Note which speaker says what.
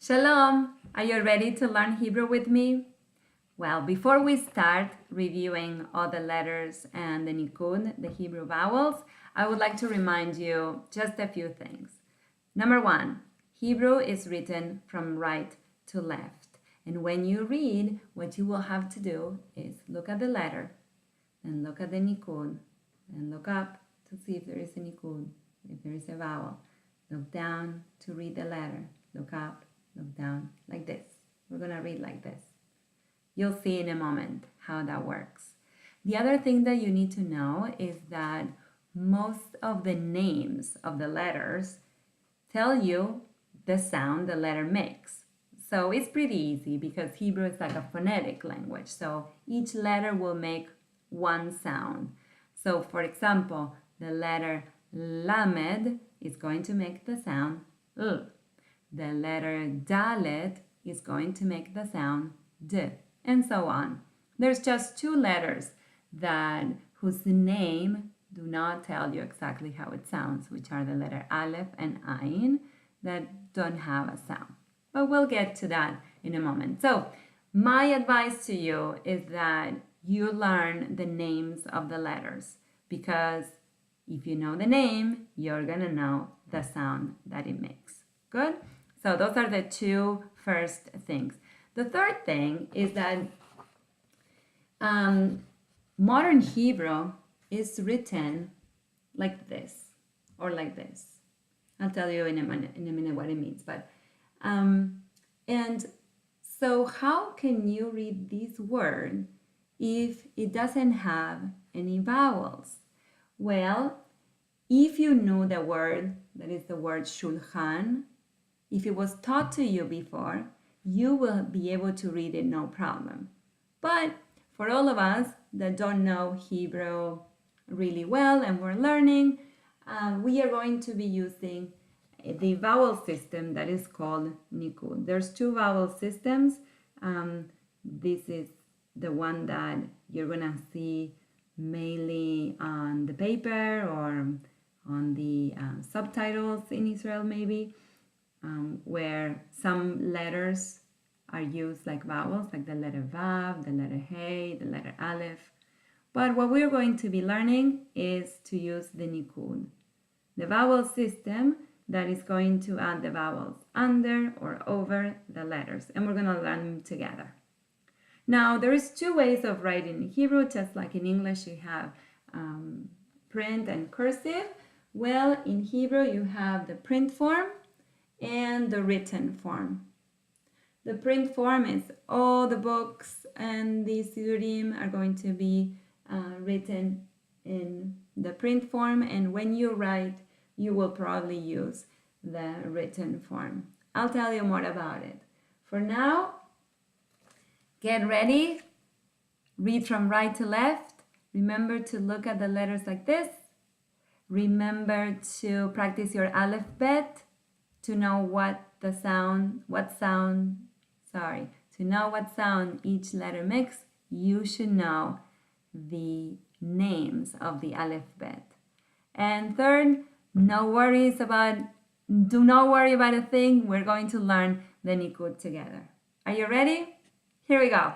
Speaker 1: Shalom! Are you ready to learn Hebrew with me? Well, before we start reviewing all the letters and the nikud, the Hebrew vowels, I would like to remind you just a few things. Number one, Hebrew is written from right to left. And when you read, what you will have to do is look at the letter, then look at the nikud, then look up to see if there is a nikud, if there is a vowel. Look down to read the letter, look up, look down, like this. We're going to read like this. You'll see in a moment how that works. The other thing that you need to know is that most of the names of the letters tell you the sound the letter makes. So it's pretty easy because Hebrew is like a phonetic language. So each letter will make one sound. So for example, the letter Lamed is going to make the sound L. The letter Dalet is going to make the sound D, and so on. There's just two letters whose name do not tell you exactly how it sounds, which are the letter Aleph and Ayin that don't have a sound. But we'll get to that in a moment. So my advice to you is that you learn the names of the letters, because if you know the name, you're gonna know the sound that it makes. Good? So those are the two first things. The third thing is that modern Hebrew is written like this or like this. I'll tell you in a minute what it means. But and so how can you read this word if it doesn't have any vowels? Well, if you know the word, that is the word shulchan, if it was taught to you before, you will be able to read it no problem. But for all of us that don't know Hebrew really well and we're learning, we are going to be using the vowel system that is called nikud. There's two vowel systems. This is the one that you're gonna see mainly on the paper or on the subtitles in Israel maybe. Where some letters are used like vowels, like the letter Vav, the letter Hey, the letter Aleph. But what we're going to be learning is to use the nikud, the vowel system that is going to add the vowels under or over the letters, and we're going to learn them together. Now, there is two ways of writing Hebrew, just like in English you have print and cursive. Well, in Hebrew you have the print form and the written form. The print form is all the books and the Sidurim are going to be written in the print form, and when you write, you will probably use the written form. I'll tell you more about it. For now, get ready, read from right to left. Remember to look at the letters like this. Remember to practice your alphabet, to know what sound each letter makes. You should know the names of the alphabet. And third, do not worry about a thing. We're going to learn the nikud together. Are you ready? Here we go.